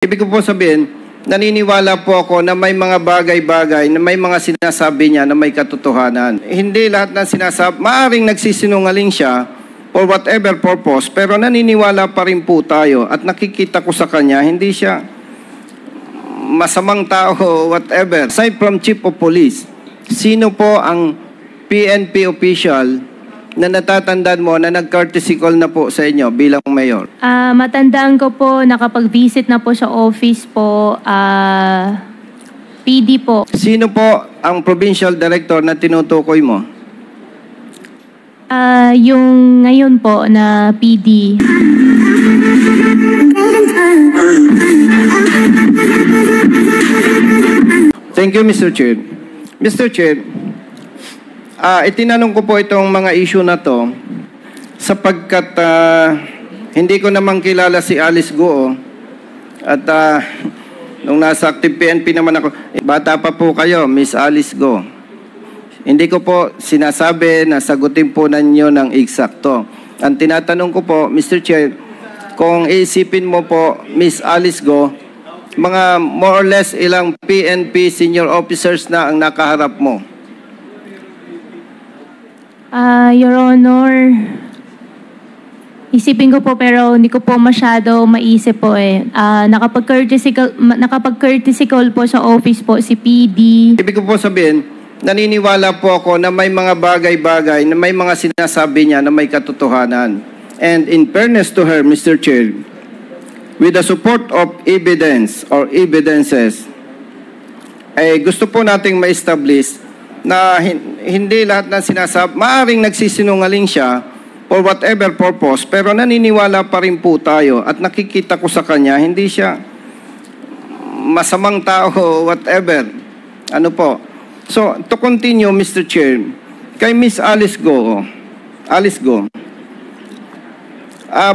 Ibig ko po sabihin, naniniwala po ako na may mga bagay-bagay, na may mga sinasabi niya na may katotohanan. Hindi lahat ng sinasabi, maaring nagsisinungaling siya for whatever purpose, pero naniniwala pa rin po tayo at nakikita ko sa kanya, hindi siya masamang tao o whatever. Aside from Chief of Police, sino po ang PNP official na natatandaan mo na nag-courtesy call na po sa inyo bilang mayor? Matandaan ko po, nakapag-visit na po sa office po, PD po. Sino po ang provincial director na tinutukoy mo? Yung ngayon po na PD. Thank you, Mr. Chair. Mr. Chair, itinanong ko po itong mga issue na to sapagkat hindi ko naman kilala si Alice Go at nung nasa active PNP naman ako, bata pa po kayo, Miss Alice Go. Hindi ko po sinasabi na sagutin po ninyo ng eksakto. Ang tinatanong ko po, Mr. Chair, kung iisipin mo po, Miss Alice Go, mga more or less ilang PNP senior officers na ang nakaharap mo? Your Honor, isipin ko po pero hindi ko po masyado maisip po eh. Nakapag-courtesy call po sa office po si PD. Ibig ko po sabihin, naniniwala po ako na may mga bagay-bagay, na may mga sinasabi niya na may katotohanan. And in fairness to her, Mr. Chair, with the support of evidence or evidences, gusto po nating ma-establish na hindi lahat ng sinasabi, maaring nagsisinungaling siya for whatever purpose, pero naniniwala pa rin po tayo at nakikita ko sa kanya, hindi siya masamang tao o whatever. Ano po? So, to continue, Mr. Chair, kay Miss Alice Go,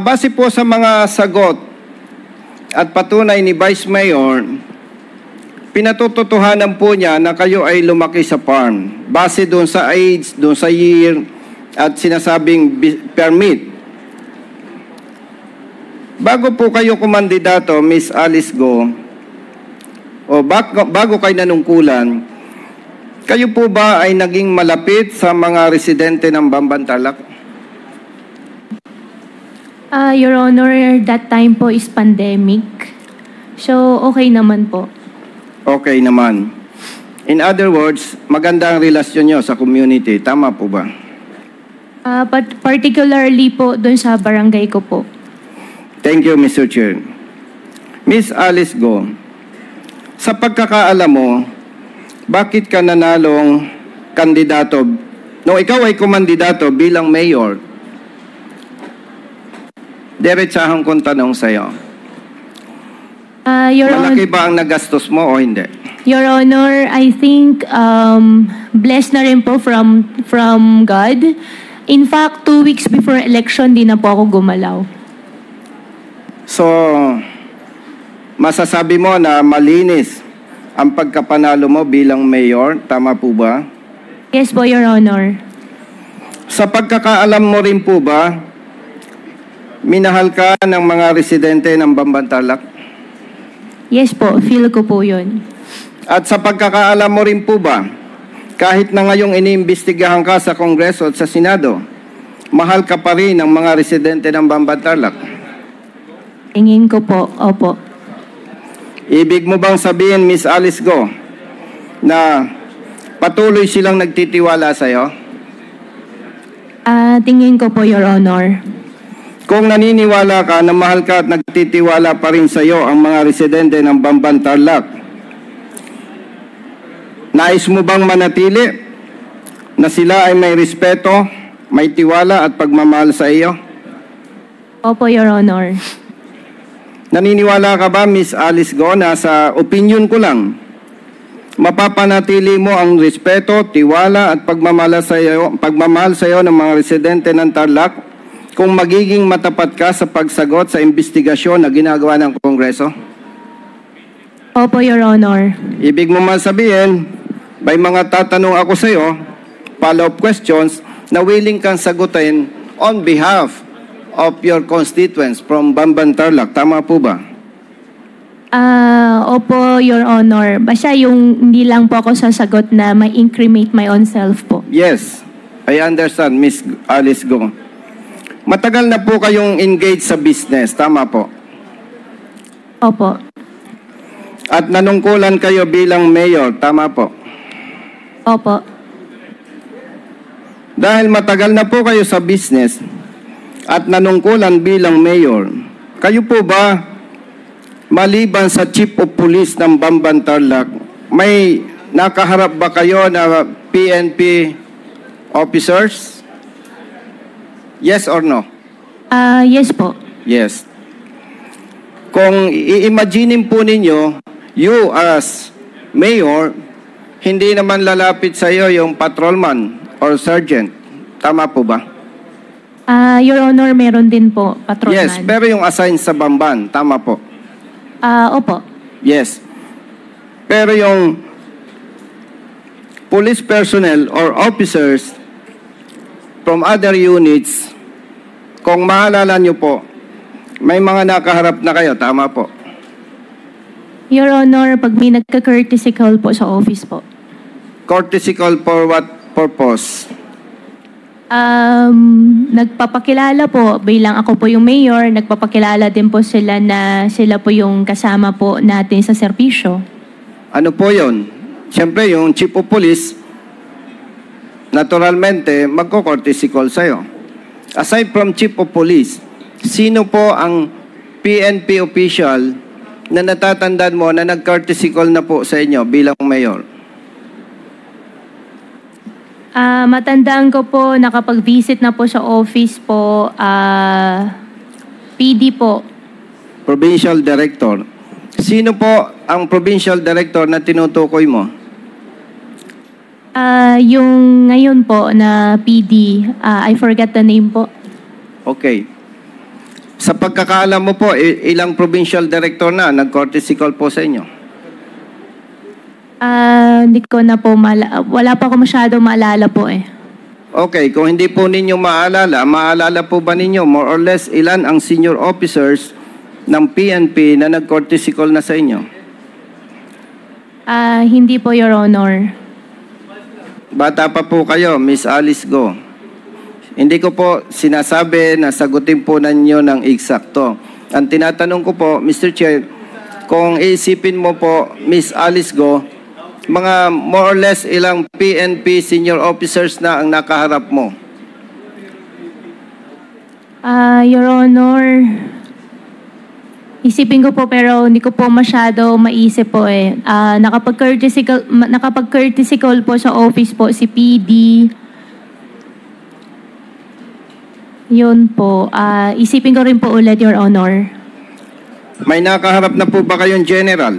base po sa mga sagot at patunay ni Vice Mayor, pinatututuhanan po niya na kayo ay lumaki sa farm. Base doon sa age, doon sa year, at sinasabing permit. Bago po kayo kumandidato, Miss Alice Go, o bago kayo nanungkulan, kayo po ba ay naging malapit sa mga residente ng Bambantarlac? Your Honor, that time po is pandemic. So, okay naman po. Okay naman. In other words, maganda ang relasyon nyo sa community. Tama po ba? But particularly po doon sa barangay ko po. Thank you, Mr. Chair. Miss Alice Go, sa pagkakaalam mo, bakit ka nanalong kandidato, no, ikaw ay kumandidato bilang mayor? Diretsahang kong tanong sa'yo. Malaki ba ang nagastos mo o hindi? Your Honor, I think blessed na rin po from God. In fact, 2 weeks before election, di na po ako gumalaw. So, masasabi mo na malinis ang pagkapanalo mo bilang mayor, tama po ba? Yes po, Your Honor. Sa pagkakaalam mo rin po ba, minahal ka ng mga residente ng Bambantarlac? Yes po, feel ko po yun. At sa pagkakaalam mo rin po ba, kahit na ngayong iniimbestigahan ka sa Kongreso at sa Senado, mahal ka pa rin ng mga residente ng Bambantarlac? Tingin ko po, opo. Ibig mo bang sabihin, Miss Alice Go, na patuloy silang nagtitiwala sa'yo? Tingin ko po, Your Honor. Kung naniniwala ka na mahal ka at nagtitiwala pa rin sa'yo ang mga residente ng Bambantarlac, nais mo bang manatili na sila ay may respeto, may tiwala at pagmamahal sa iyo? Opo, Your Honor. Naniniwala ka ba, Miss Alice Go, na sa opinion ko lang, mapapanatili mo ang respeto, tiwala at pagmamahal sa iyo ng mga residente ng Tarlac kung magiging matapat ka sa pagsagot sa investigasyon na ginagawa ng Kongreso? Opo, Your Honor. Ibig mo man sabihin, may mga tatanong ako sa iyo, follow-up questions, na willing kang sagutin on behalf of your constituents from Bambantarlac. Tama po ba? Opo, Your Honor. Basta yung hindi lang po ako sasagot na may incriminate my own self po. Yes, I understand, Miss Alice Go. Matagal na po kayong engaged sa business, tama po? Opo. At nanungkulan kayo bilang mayor, tama po? Opo. Dahil matagal na po kayo sa business at nanungkulan bilang mayor, kayo po ba, maliban sa Chief of Police ng Bamban Tarlac, may nakaharap ba kayo na PNP officers? Yes or no? Yes po. Yes. Kung i-imagine po ninyo, you as mayor, hindi naman lalapit sa iyo yung patrolman or sergeant. Tama po ba? Your Honor, meron din po, patrolman. Yes, pero yung assign sa Bamban, tama po. Opo. Yes. Pero yung police personnel or officers from other units, kung maalala nyo po, may mga nakaharap na kayo, tama po. Your Honor, pag may nagka-courtesy call po sa office po. Courtesy call for what purpose? Nagpapakilala po, bilang ako po yung mayor, nagpapakilala din po sila na sila po yung kasama po natin sa serbisyo. Ano po yun? Siyempre, yung chief of police, naturalmente, magko-courtesy call sa'yo. Aside from chief of police, sino po ang PNP official na natatandaan mo na nag-courtesy call na po sa inyo bilang mayor? Matandaan ko po, nakapag-visit na po sa office po, PD po. Provincial Director. Sino po ang Provincial Director na tinutukoy mo? Yung ngayon po na PD, I forgot the name po. Okay. Sa pagkakaalam mo po, ilang Provincial Director na nag-courtesy call po sa inyo? Hindi ko na po, wala pa ako masyado maalala po eh. Okay, kung hindi po ninyo maalala po ba ninyo more or less ilan ang senior officers ng PNP na nag-courtesy call na sa inyo? Hindi po, Your Honor. Bata pa po kayo, Miss Alice Go. Hindi ko po sinasabi na sagutin po ninyo ng eksakto. Ang tinatanong ko po, Mr. Chair, kung iisipin mo po, Miss Alice Go, mga more or less ilang PNP senior officers na ang nakaharap mo? Your Honor, isipin ko po pero hindi ko po masyado maisip po eh. Nakapag-courtesy call po sa office po si PD. Yun po. Isipin ko rin po ulit, Your Honor. May nakaharap na po ba kayong general?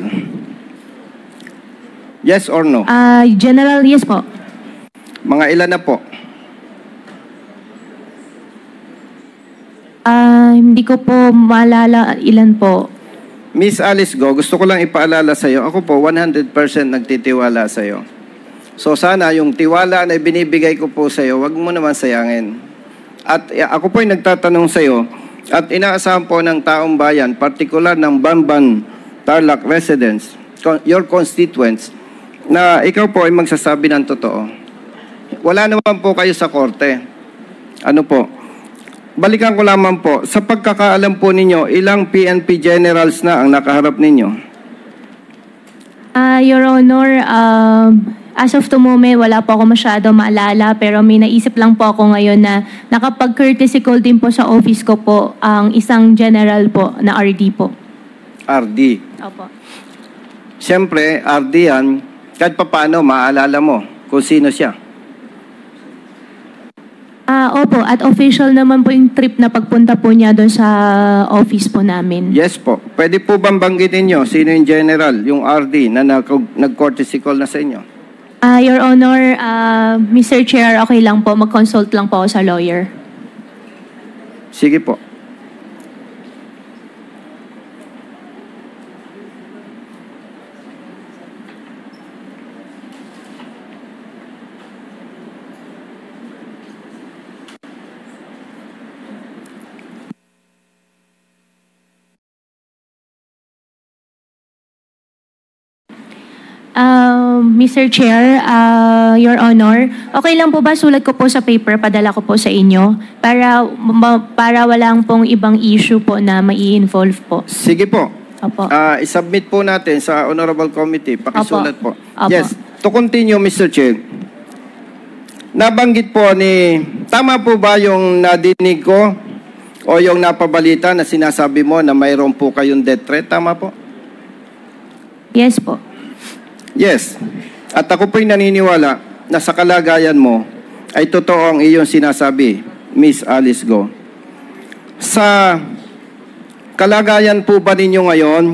Yes or no? General, yes po. Mga ilan na po? Hindi ko po maalala ilan po. Miss Alice Go, gusto ko lang ipaalala sa iyo, ako po 100% nagtitiwala sa iyo. So sana yung tiwala na binibigay ko po sa iyo, wag mo naman sayangin. At ako po ay nagtatanong sa iyo, at inaasahan po ng taong bayan, particular ng Bamban Tarlac residents, your constituents, na ikaw po ay magsasabi ng totoo. Wala naman po kayo sa korte. Ano po? Balikan ko lamang po, sa pagkakaalam po ninyo, ilang PNP generals na ang nakaharap ninyo? Your Honor, as of the moment, wala po ako masyado maalala pero may naisip lang po ako ngayon na nakapag-courtesy call din po sa office ko po ang isang general po na RD po. RD. Opo. Siyempre, RD yan, kahit paano maalala mo kung sino siya. Opo, at official naman po yung trip na pagpunta po niya doon sa office po namin. Yes po. Pwede po bang banggitin nyo sino yung general, yung RD na nag-courtesy call na sa inyo? Your Honor, Mr. Chair, okay lang po, mag-consult lang po ako sa lawyer. Sige po. Mr. Chair, Your Honor, okay lang po ba sulat ko po sa paper, padala ko po sa inyo para walang pong ibang issue po na mai-involve po? Sige po. Opo. I-submit po natin sa Honorable Committee. Pakisulat po. Opo. Yes. To continue, Mr. Chair. Nabanggit po tama po ba yung nadinig ko o yung napabalita na sinasabi mo na mayroon po kayong death threat? Tama po? Yes po. Yes. At ako po'y naniniwala na sa kalagayan mo ay totoo ang iyong sinasabi, Miss Alice Go. Sa kalagayan po ba ninyo ngayon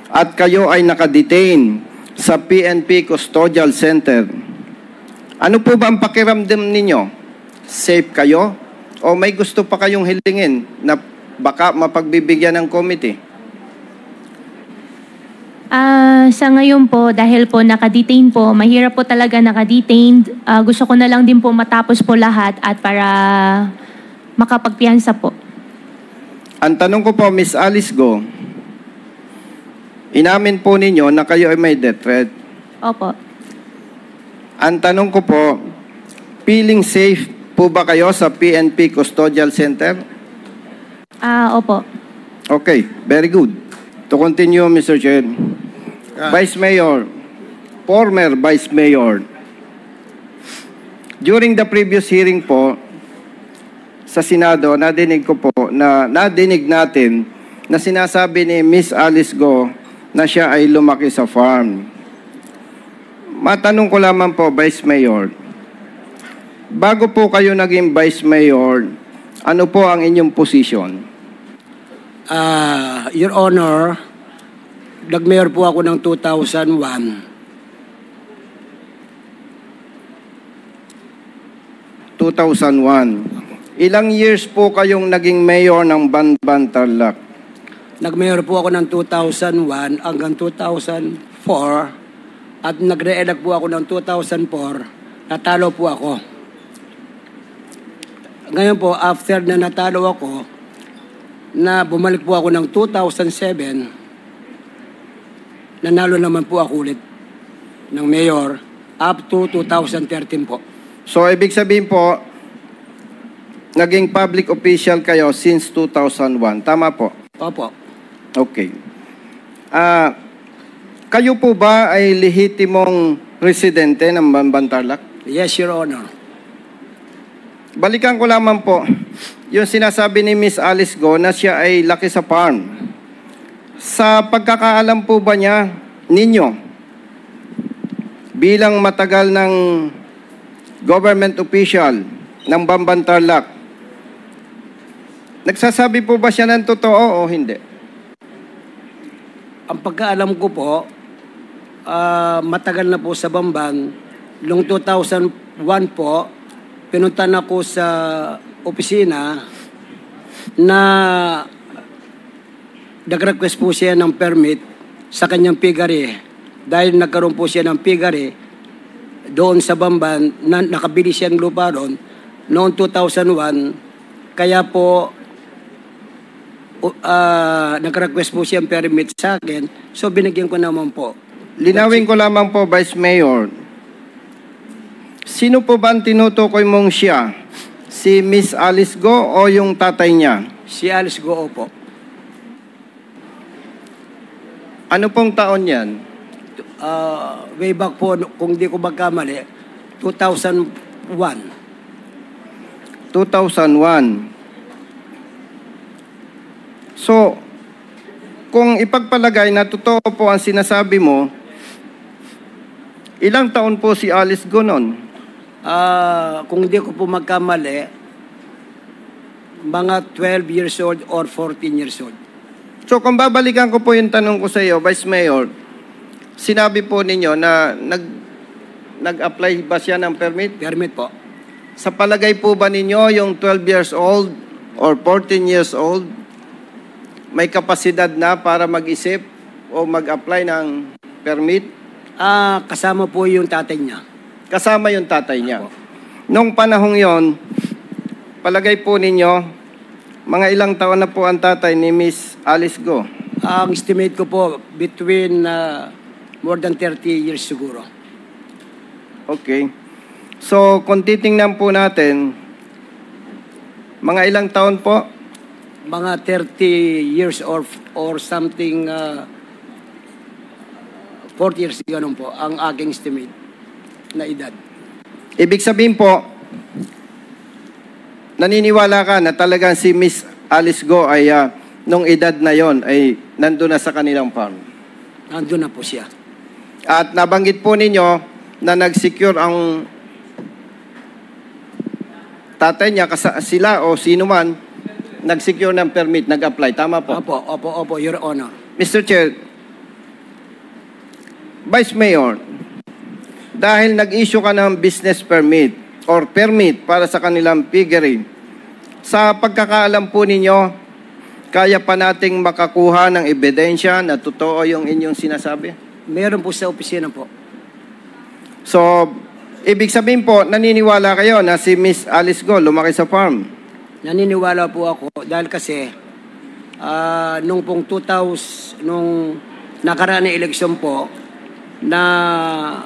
at kayo ay nakadetain sa PNP Custodial Center, ano po ba ang pakiramdam ninyo? Safe kayo? O may gusto pa kayong hilingin na baka mapagbibigyan ng committee? Sa ngayon po, dahil po nakadetain po, mahirap po talaga nakadetained. Gusto ko na lang din po matapos po lahat at para makapagpiyansa po. Ang tanong ko po, Miss Alice Go, inamin po ninyo na kayo ay may death threat. Opo. Ang tanong ko po, feeling safe po ba kayo sa PNP Custodial Center? Opo. Okay, very good. To continue, Mr. Chair. Vice Mayor, former Vice Mayor, during the previous hearing po sa Senado, nadinig natin na sinasabi ni Miss Alice Go na siya ay lumaki sa farm. Matanong ko lamang po, Vice Mayor, bago po kayo naging Vice Mayor, ano po ang inyong position? Your Honor, nag-mayor po ako ng 2001. 2001. Ilang years po kayong naging mayor ng Banban, Tarlac? Nag-mayor po ako ng 2001 hanggang 2004 at nag-re-elect po ako ng 2004. Natalo po ako. Ngayon po, after na natalo ako, na bumalik po ako ng 2007, nanalo naman po ako ulit ng mayor up to 2013 po. So, ibig sabihin po, naging public official kayo since 2001. Tama po? Opo. Okay. Kayo po ba ay lehitimong residente ng Banban, Tarlac? Yes, Your Honor. Balikan ko lamang po, yung sinasabi ni Miss Alice Go na siya ay laki sa farm. Sa pagkakaalam po ba niya, ninyo, bilang matagal ng government official ng Banban, Tarlac, nagsasabi po ba siya ng totoo o hindi? Ang pagkaalam ko po, matagal na po sa Bamban. Noong 2001 po, pinunta na ako sa opisina na nag-request po siya ng permit sa kanyang piggery. Dahil nagkaroon po siya ng piggery doon sa Bamban, na nakabili siya ng lupa doon noong 2001. Kaya po, nag-request po siya ng permit sa akin. So, binigyan ko naman po. Linawin ko lamang po, Vice Mayor. Sino po ba ang tinutukoy mong siya? Si Miss Alice Go o yung tatay niya? Si Alice Go po. Ano pong taon yan? Way back po, kung di ko magkamali, 2001. 2001. So, kung ipagpalagay na totoo po ang sinasabi mo, ilang taon po si Alice Go noon? Kung di ko po magkamali, mga 12 years old or 14 years old. So, kung babalikan ko po yung tanong ko sa iyo, Vice Mayor, sinabi po ninyo na nag-apply ba siya ng permit? Permit po. Sa palagay po ba ninyo yung 12 years old or 14 years old may kapasidad na para mag-isip o mag-apply ng permit? Kasama po yung tatay niya. Kasama yung tatay niya. Nung panahong yon, palagay po ninyo, mga ilang taon na po ang tatay ni Miss Alice Go? Ang estimate ko po, between more than 30 years siguro. Okay. So, kung titingnan po natin, mga ilang taon po? Mga 30 years or something, 40 years, ganun po, ang aking estimate na edad. Ibig sabihin po, naniniwala ka na talagang si Miss Alice Go ay nung edad na yon ay nandun na sa kanilang farm. Nandun na po siya. At nabanggit po ninyo na nag-secure ang tatay niya, sila o sino man, nag-secure ng permit, nag-apply. Tama po? Opo, Your Honor. Mr. Chair, Vice Mayor, dahil nag-issue ka ng business permit or permit para sa kanilang piggery, sa pagkakaalam po ninyo, kaya pa nating makakuha ng ebidensya na totoo yung inyong sinasabi? Meron po sa opisina po. So, ibig sabihin po, naniniwala kayo na si Miss Alice Go lumaki sa farm? Naniniwala po ako dahil kasi nung pong 2000, nung nakaraan na eleksyon po, na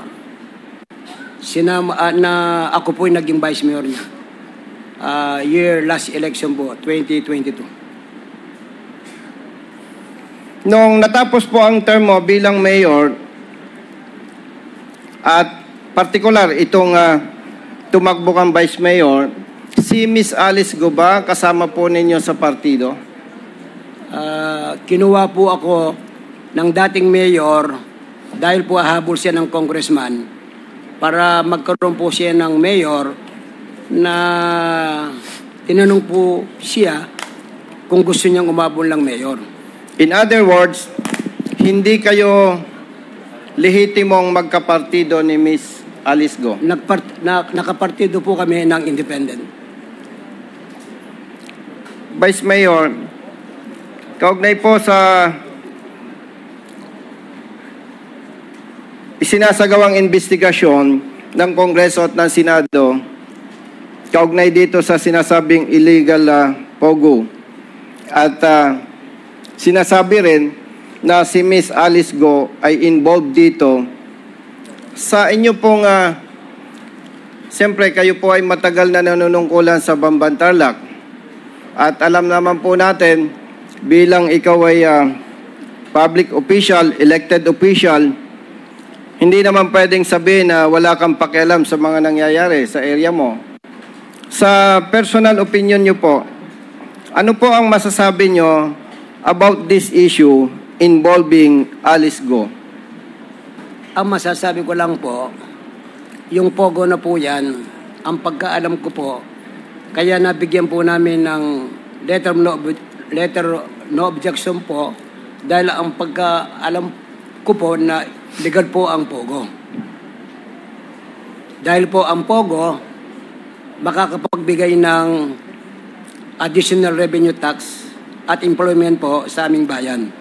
ako po yung naging vice mayor niya. Last election po, 2022. Nung natapos po ang term mo bilang mayor, at partikular itong tumakbo kang vice mayor, si Miss Alice Go ba kasama po ninyo sa partido? Kinuha po ako ng dating mayor dahil po habol siya ng congressman para magkaroon po siya ng mayor na tinanong po siya kung gusto niyang umabol ng mayor. In other words, hindi kayo lehitimong magkapartido ni Miss Alice Go? Nakapartido po kami ng independent. Vice Mayor, kaugnay po sa isinasagawang investigasyon ng Kongreso at ng Senado, kaugnay dito sa sinasabing illegal pogo. At sinasabi rin na si Miss Alice Go ay involved dito. Sa inyo pong, siyempre kayo po ay matagal na nanunungkulan sa Bamban Tarlac. At alam naman po natin, bilang ikaw ay public official, elected official, hindi naman pwedeng sabihin na wala kang pakialam sa mga nangyayari sa area mo. Sa personal opinion nyo po, ano po ang masasabi nyo about this issue involving Alice Go? Ang masasabi ko lang po, yung pogo na po yan, ang pagkaalam ko po, kaya nabigyan po namin ng letter no objection po, dahil ang pagkaalam ko po na legal po ang pogo. Dahil po ang pogo, makakapagbigay ng additional revenue tax at employment po sa aming bayan.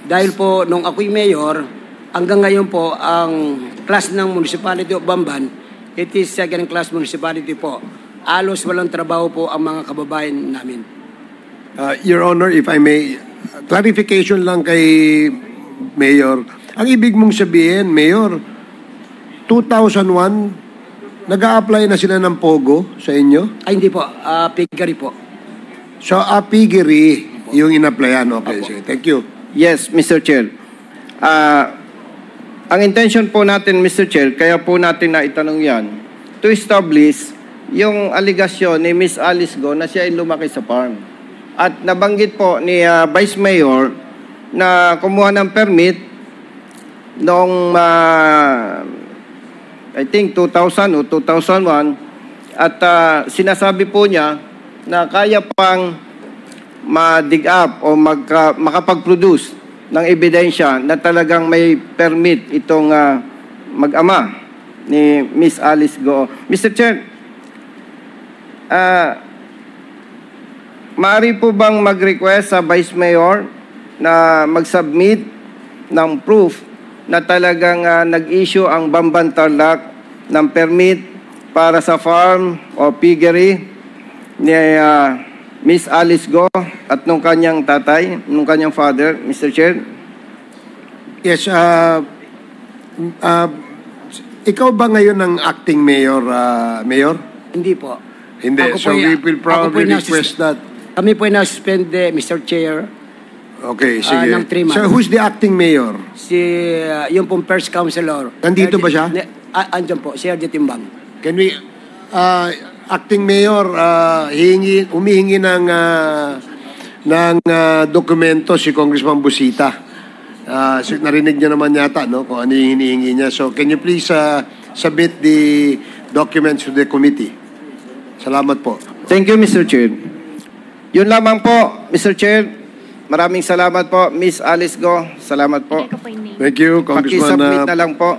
Dahil po, nung ako'y mayor, hanggang ngayon po, ang class ng Municipality of Bamban, it is second class municipality po. Alos walang trabaho po ang mga kababayan namin. Your Honor, if I may, clarification lang kay Mayor. Ang ibig mong sabihin, Mayor, 2001, nag-a-apply na sila ng POGO sa inyo? Ay, hindi po. Piggery po. So, piggery yung in-applyan. Okay, sige. Thank you. Yes, Mr. Chair. Ang intention po natin, Mr. Chair, kaya po natin na itanong yan, to establish yung aligasyon ni Miss Alice Go na siya ay lumaki sa farm. At nabanggit po ni Vice Mayor na kumuha ng permit noong I think 2000 o 2001 at sinasabi po niya na kaya pang ma-dig up o makapag-produce ng ebidensya na talagang may permit itong mag-ama ni Miss Alice Go. Mr. Chair, maaari po bang mag-request sa Vice Mayor na mag-submit ng proof na talagang nag-issue ang Bamban Tarlac ng permit para sa farm o piggery ni Miss Alice Go at nung kanyang tatay, nung kanyang father, Mr. Chair? Yes, ikaw ba ngayon ang acting mayor, Mayor? Hindi po. Hindi. Ako So po we y- will ako po probably yung request that. Kami po yung nasuspend, Mr. Chair, Okay, sige. ng 3 months. So who's the acting mayor? si yung pong first councilor. Nandito ba siya? Andyan po, si RJ Timbang. Can we, acting mayor, humihingi ng dokumento si Congressman Busita. So narinig niyo naman yata, no, kung ano yung hinihingi niya. So can you please submit the documents to the committee? Salamat po. Thank you, Mr. Chair. Yun lamang po, Mr. Chair. Maraming salamat po, Miss Alice Go. Salamat po. Ito po yung name. Thank you, Congressman. Pakisubmit na lang po.